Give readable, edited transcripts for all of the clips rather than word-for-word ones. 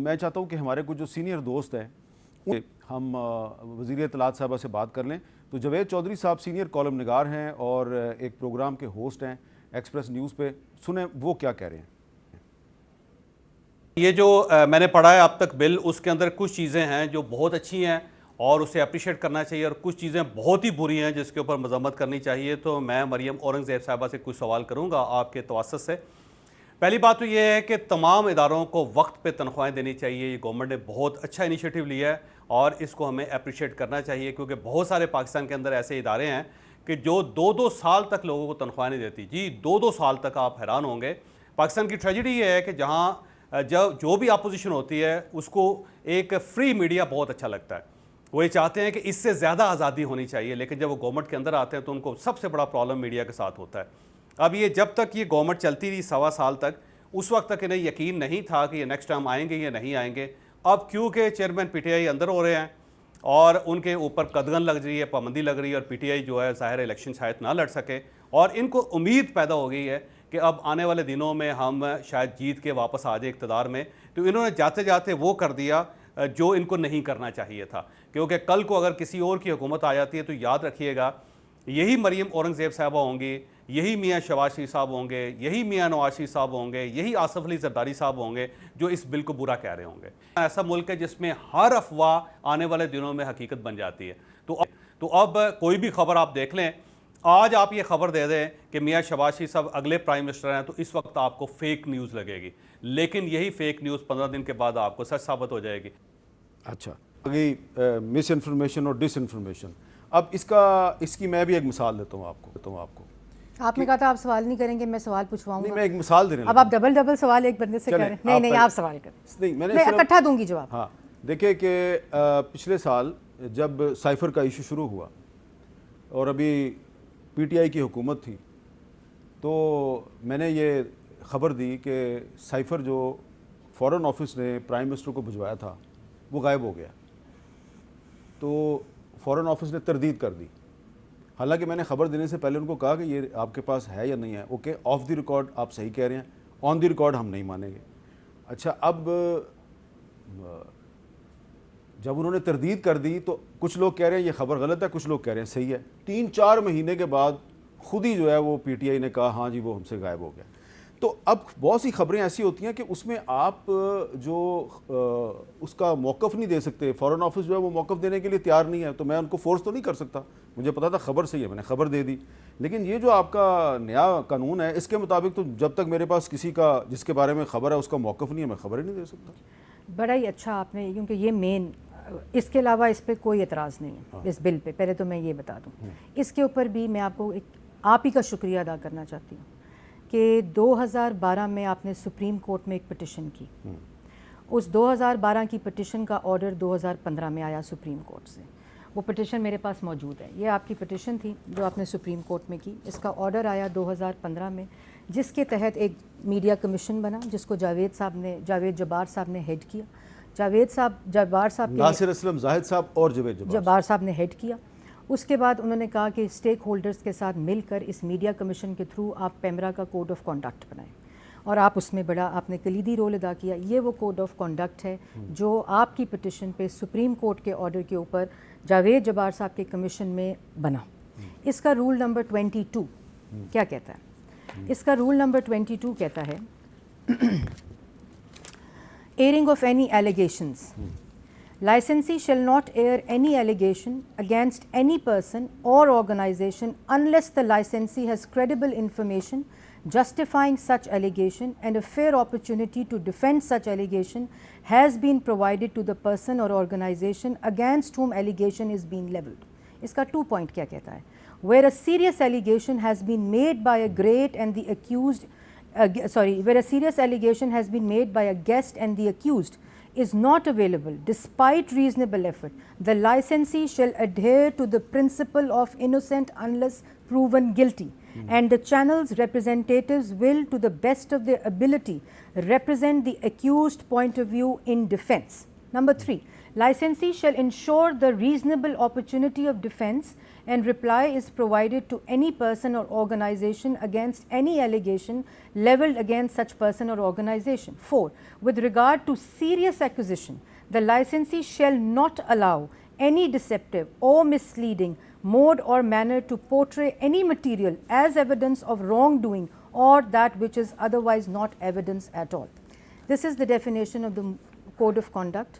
میں چاہتا ہوں کہ ہمارے کچھ جو سینئر دوست ہیں ہم وزیر اطلاعات صاحبہ سے بات کر لیں. تو جاوید چودھری صاحب سینئر کالم نگار ہیں اور ایک پروگرام کے ہوسٹ ہیں ایکسپریس نیوز پہ. سنیں وہ کیا کہہ رہے ہیں. یہ جو میں نے پڑھا ہے اب تک بل، اس کے اندر کچھ چیزیں ہیں جو بہت اچھی ہیں اور اسے اپریشیٹ کرنا چاہیے، اور کچھ چیزیں بہت ہی بری ہیں جس کے اوپر مذمت کرنی چاہیے. تو میں مریم اورنگزیب صاحبہ سے کچھ سوال کروں گا آپ کے توسط سے. پہلی بات تو یہ ہے کہ تمام اداروں کو وقت پہ تنخواہیں دینی چاہیے. یہ گورنمنٹ نے بہت اچھا انیشیٹو لیا ہے اور اس کو ہمیں اپریشیٹ کرنا چاہیے، کیونکہ بہت سارے پاکستان کے اندر ایسے ادارے ہیں کہ جو 2-2 سال تک لوگوں کو تنخواہ نہیں دیتی. جی 2-2 سال تک. آپ حیران ہوں گے. پاکستان کی ٹریجڈی یہ ہے کہ جہاں جو بھی اپوزیشن ہوتی ہے اس کو ایک فری میڈیا بہت اچھا لگتا ہے. وہ یہ چاہتے ہیں کہ اس سے زیادہ آزادی ہونی چاہیے، لیکن جب وہ گورنمنٹ کے اندر آتے ہیں تو ان کو سب سے بڑا پرابلم میڈیا کے ساتھ ہوتا ہے. اب یہ جب تک یہ گورنمنٹ چلتی رہی 1.25 سال تک، اس وقت تک انہیں یقین نہیں تھا کہ یہ نیکسٹ ٹائم آئیں گے یا نہیں آئیں گے. اب کیونکہ چیئرمین پی ٹی آئی اندر ہو رہے ہیں اور ان کے اوپر قدغن لگ رہی ہے، پابندی لگ رہی ہے، اور پی ٹی آئی جو ہے ظاہر الیکشن شاید نہ لڑ سکے، اور ان کو امید پیدا ہو گئی ہے کہ اب آنے والے دنوں میں ہم شاید جیت کے واپس آ جائیں اقتدار میں. تو انہوں نے جاتے جاتے وہ کر دیا جو ان کو نہیں کرنا چاہیے تھا. کیونکہ کل کو اگر کسی اور کی حکومت آ جاتی ہے تو یاد رکھیے گا یہی مریم اورنگزیب صاحبہ ہوں گی، یہی میاں شہباز شریف صاحب ہوں گے، یہی میاں نواز شریف صاحب ہوں گے، یہی آصف علی زرداری صاحب ہوں گے جو اس بل کو برا کہہ رہے ہوں گے. ایسا ملک ہے جس میں ہر افواہ آنے والے دنوں میں حقیقت بن جاتی ہے. تو اب کوئی بھی خبر آپ دیکھ لیں، آج آپ یہ خبر دے دیں کہ میاں شہباز شریف صاحب اگلے پرائم منسٹر ہیں، تو اس وقت آپ کو فیک نیوز لگے گی، لیکن یہی فیک نیوز 15 دن کے بعد آپ کو سچ ثابت ہو جائے گی. اچھا آگے مس انفارمیشن اور ڈس انفارمیشن. اب اس کی میں بھی ایک مثال دیتا ہوں آپ کو. آپ نے کہا تھا آپ سوال نہیں کریں گے، میں سوال پوچھواؤں گا. میں ایک مثال دینے اب آپ ڈبل سوال ایک بندے سے کریں. نہیں آپ سوال کریں. میں اکٹھا دوں گی جواب. ہاں دیکھیں کہ پچھلے سال جب سائفر کا ایشو شروع ہوا اور ابھی پی ٹی آئی کی حکومت تھی، تو میں نے یہ خبر دی کہ سائفر جو فارن آفس نے پرائم منسٹر کو بھجوایا تھا وہ غائب ہو گیا. تو فارن آفس نے تردید کر دی. حالانکہ میں نے خبر دینے سے پہلے ان کو کہا کہ یہ آپ کے پاس ہے یا نہیں ہے. اوکے آف دی ریکارڈ آپ صحیح کہہ رہے ہیں، آن دی ریکارڈ ہم نہیں مانیں گے. اچھا اب جب انہوں نے تردید کر دی تو کچھ لوگ کہہ رہے ہیں یہ خبر غلط ہے، کچھ لوگ کہہ رہے ہیں صحیح ہے. 3-4 مہینے کے بعد خود ہی جو ہے وہ پی ٹی آئی نے کہا ہاں جی وہ ہم سے غائب ہو گیا. تو اب بہت سی خبریں ایسی ہوتی ہیں کہ اس میں آپ جو اس کا موقف نہیں دے سکتے. فارن آفس جو ہے وہ موقف دینے کے لیے تیار نہیں ہے، تو میں ان کو فورس تو نہیں کر سکتا. مجھے پتا تھا خبر صحیح ہے، میں نے خبر دے دی. لیکن یہ جو آپ کا نیا قانون ہے اس کے مطابق تو جب تک میرے پاس کسی کا جس کے بارے میں خبر ہے اس کا موقف نہیں ہے، میں خبر ہی نہیں دے سکتا. بڑا ہی اچھا آپ نے، کیونکہ یہ مین، اس کے علاوہ اس پہ کوئی اعتراض نہیں ہے اس بل پہ. پہلے تو میں یہ بتا دوں اس کے اوپر بھی میں آپ کو آپ ہی کا شکریہ ادا کرنا چاہتی ہوں کہ 2012 میں آپ نے سپریم کورٹ میں ایک پٹیشن کی. اس 2012 کی پٹیشن کا آرڈر 2015 میں آیا سپریم کورٹ سے. وہ پٹیشن میرے پاس موجود ہے. یہ آپ کی پٹیشن تھی جو آپ نے سپریم کورٹ میں کی. اس کا آرڈر آیا 2015 میں، جس کے تحت ایک میڈیا کمیشن بنا جس کو جاوید جبار صاحب نے ہیڈ کیا. جبار صاحب ناصر اسلم زاہد صاحب اور جبار صاحب نے ہیڈ کیا. اس کے بعد انہوں نے کہا کہ اسٹیک ہولڈرز کے ساتھ مل کر اس میڈیا کمیشن کے تھرو آپ پیمرا کا کوڈ آف کانڈکٹ بنائیں، اور آپ اس میں بڑا آپ نے کلیدی رول ادا کیا. یہ وہ کوڈ آف کانڈکٹ ہے جو آپ کی پٹیشن پہ سپریم کورٹ کے آرڈر کے اوپر جاوید جبار صاحب کے کمیشن میں بنا. اس کا رول نمبر 22 کیا کہتا ہے؟ اس کا رول نمبر 22 کہتا ہے airing of any allegations. Licensee shall not air any allegation against any person or organization unless the licensee has credible information justifying such allegation and a fair opportunity to defend such allegation has been provided to the person or organization against whom allegation is being leveled. اس کا 2 point کیا کہتا ہے؟ Where a serious allegation has been made by a great and the accused where a serious allegation has been made by a guest and the accused is not available despite reasonable effort, the licensee shall adhere to the principle of innocent unless proven guilty, and the channel's representatives will, to the best of their ability, represent the accused point of view in defense. Number 3, licensee shall ensure the reasonable opportunity of defense and reply is provided to any person or organization against any allegation leveled against such person or organization. 4, with regard to serious accusation, the licensee shall not allow any deceptive or misleading mode or manner to portray any material as evidence of wrongdoing or that which is otherwise not evidence at all. This is the definition of the code of conduct,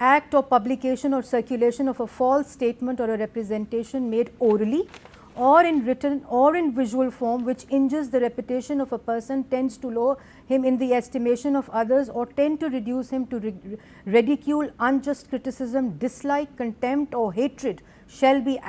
act or publication or circulation of a false statement or a representation made orally or in written or in visual form which injures the reputation of a person, tends to lower him in the estimation of others or tend to reduce him to ridicule, unjust criticism, dislike, contempt or hatred shall be